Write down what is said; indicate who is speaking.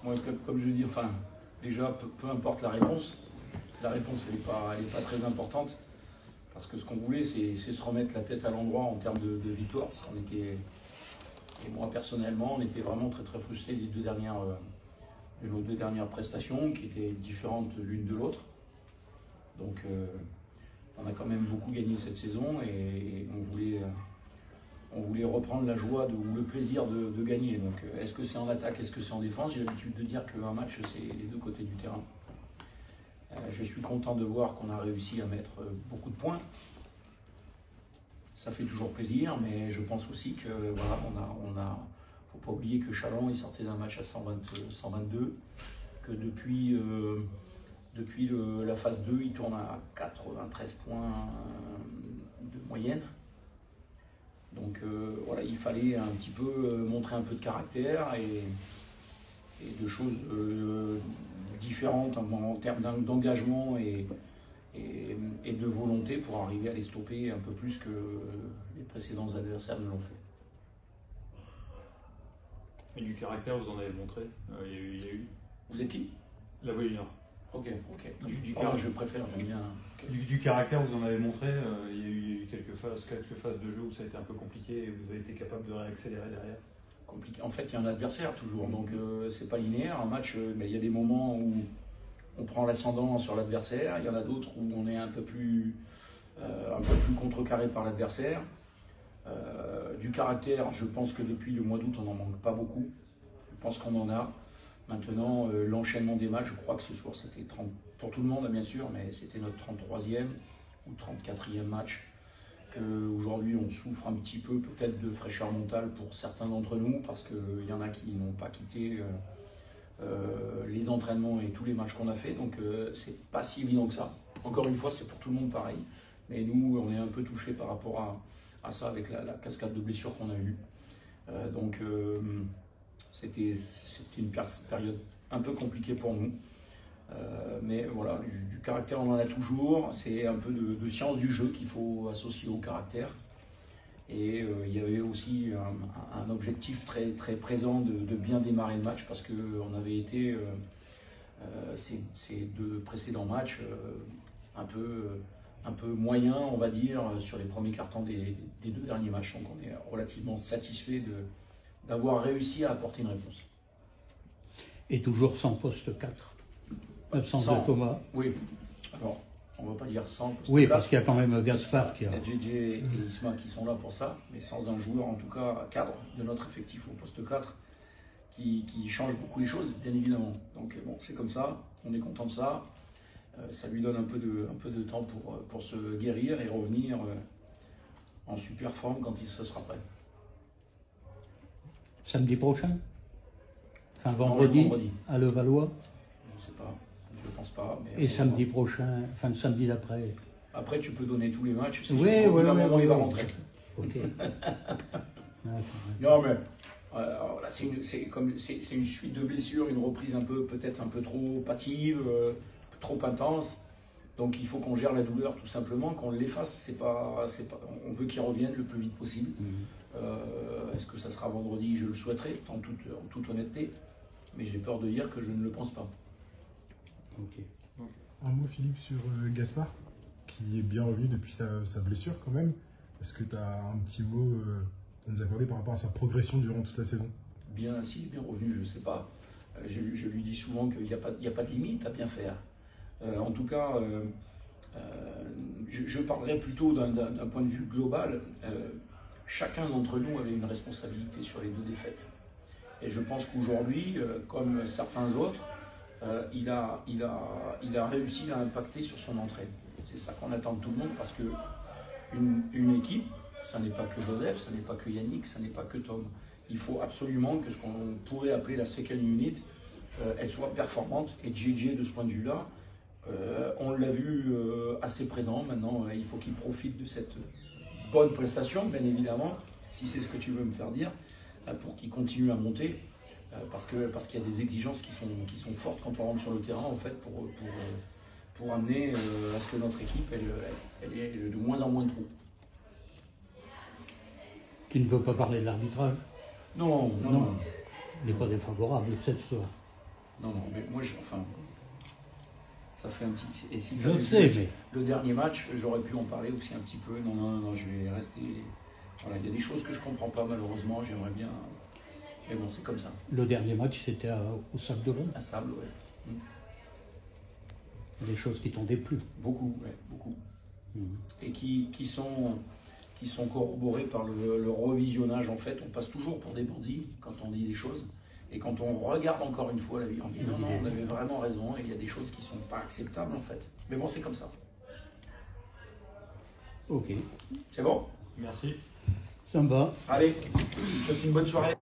Speaker 1: moi, comme je dis, enfin, déjà, peu importe la réponse elle n'est pas très importante. Parce que ce qu'on voulait, c'est se remettre la tête à l'endroit en termes de victoire. Parce qu'on était, et moi personnellement, on était vraiment très très frustrés de nos deux dernières prestations qui étaient différentes l'une de l'autre. Donc on a quand même beaucoup gagné cette saison et on voulait reprendre la joie ou le plaisir de gagner. Donc est-ce que c'est en attaque, est-ce que c'est en défense? J'ai l'habitude de dire qu'un match, c'est les deux côtés du terrain. Je suis content de voir qu'on a réussi à mettre beaucoup de points. Ça fait toujours plaisir, mais je pense aussi que voilà, faut pas oublier que Châlons il sortait d'un match à 122, que depuis la phase 2, il tourne à 93 points de moyenne. Donc voilà, il fallait un petit peu montrer un peu de caractère et de choses différentes en termes d'engagement et de volonté pour arriver à les stopper un peu plus que les précédents adversaires ne l'ont fait.
Speaker 2: Et du caractère, vous en avez montré. Il y a eu.
Speaker 1: Vous êtes qui?
Speaker 2: La Voie du Nord.
Speaker 1: Ok.
Speaker 2: Je
Speaker 1: préfère, j'aime bien.
Speaker 2: Du caractère, vous en avez montré. Il y a eu quelques phases de jeu où ça a été un peu compliqué et vous avez été capable de réaccélérer derrière.
Speaker 1: Compliqué. En fait, il y a un adversaire toujours, donc c'est pas linéaire. Un match, mais il y a des moments où on prend l'ascendant sur l'adversaire, il y en a d'autres où on est un peu plus contrecarré par l'adversaire. Du caractère, je pense que depuis le mois d'août, on n'en manque pas beaucoup. Je pense qu'on en a. Maintenant, l'enchaînement des matchs, je crois que ce soir, c'était 30, pour tout le monde, bien sûr, mais c'était notre 33e ou 34e match. Aujourd'hui, on souffre un petit peu peut-être de fraîcheur mentale pour certains d'entre nous, parce qu'il y en a qui n'ont pas quitté les entraînements et tous les matchs qu'on a fait, donc c'est pas si évident que ça. Encore une fois, c'est pour tout le monde pareil, mais nous, on est un peu touchés par rapport à ça avec la cascade de blessures qu'on a eue. C'était une période un peu compliquée pour nous. Mais voilà, du caractère on en a toujours, c'est un peu de science du jeu qu'il faut associer au caractère. Et il y avait aussi un objectif très, très présent de bien démarrer le match parce qu'on avait été, ces deux précédents matchs, un peu moyens, on va dire, sur les premiers cartons des deux derniers matchs. Donc on est relativement satisfait d'avoir réussi à apporter une réponse.
Speaker 3: Et toujours sans poste 4. Absence de Thomas.
Speaker 1: Oui, alors on ne va pas dire sans.
Speaker 3: Oui, parce qu'il y a quand même Gaspard qui a.
Speaker 1: Il y a JJ et Isma qui sont là pour ça, mais sans un joueur, en tout cas, cadre de notre effectif au poste 4, qui change beaucoup les choses, bien évidemment. Donc bon, c'est comme ça, on est content de ça. Ça lui donne un peu de temps pour se guérir et revenir en super forme quand il se sera prêt.
Speaker 3: Samedi prochain? Enfin, vendredi. À Levallois?
Speaker 1: Je ne sais pas. Je pense pas. Mais
Speaker 3: et samedi prochain, enfin le samedi d'après.
Speaker 1: Après, tu peux donner tous les matchs.
Speaker 3: Oui,
Speaker 1: il va rentrer.
Speaker 3: Ok.
Speaker 1: Non, mais c'est une suite de blessures, une reprise peut-être un peu trop hâtive, trop intense. Donc il faut qu'on gère la douleur tout simplement, qu'on l'efface. On veut qu'il revienne le plus vite possible. Est-ce que ça sera vendredi? Je le souhaiterais, en toute honnêteté. Mais j'ai peur de dire que je ne le pense pas.
Speaker 3: Okay.
Speaker 4: Un mot, Philippe, sur Gaspard, qui est bien revenu depuis sa blessure quand même. Est-ce que tu as un petit mot à nous accorder par rapport à sa progression durant toute la saison?
Speaker 1: Bien revenu, je ne sais pas. Je lui dis souvent qu'il n'y a pas de limite à bien faire. En tout cas, je parlerai plutôt d'un point de vue global. Chacun d'entre nous avait une responsabilité sur les deux défaites. Et je pense qu'aujourd'hui, comme certains autres, il a réussi à impacter sur son entrée. C'est ça qu'on attend de tout le monde parce qu'une équipe, ça n'est pas que Joseph, ça n'est pas que Yannick, ça n'est pas que Tom. Il faut absolument que ce qu'on pourrait appeler la second unit, elle soit performante. Et JJ, de ce point de vue-là, on l'a vu assez présent. Maintenant, il faut qu'il profite de cette bonne prestation, bien évidemment, si c'est ce que tu veux me faire dire, pour qu'il continue à monter. Parce qu'il y a des exigences qui sont fortes quand on rentre sur le terrain, en fait, pour amener à ce que notre équipe elle ait de moins en moins de trous.
Speaker 3: Tu ne veux pas parler de l'arbitrage?
Speaker 1: Non.
Speaker 3: Il n'est pas défavorable cette histoire.
Speaker 1: Non, mais moi, enfin, ça fait un petit... Et si
Speaker 3: Je sais, mais
Speaker 1: le dernier match, j'aurais pu en parler aussi un petit peu. Non, je vais rester... Voilà, il y a des choses que je comprends pas, malheureusement, j'aimerais bien... Mais bon, c'est comme ça.
Speaker 3: le dernier match, c'était au Sable d'Olonne.
Speaker 1: À Sable, ouais.
Speaker 3: Des choses qui t'ont déplu.
Speaker 1: Beaucoup, ouais, beaucoup.
Speaker 3: Mhm.
Speaker 1: Et qui sont corroborées par le revisionnage, en fait. On passe toujours pour des bandits quand on dit des choses. Et quand on regarde encore une fois la vie, on dit non, on avait vraiment raison, et il y a des choses qui ne sont pas acceptables, en fait. Mais bon, c'est comme ça.
Speaker 3: Ok,
Speaker 1: C'est bon?
Speaker 2: Merci.
Speaker 3: ça me va.
Speaker 1: Allez, je vous souhaite une bonne soirée.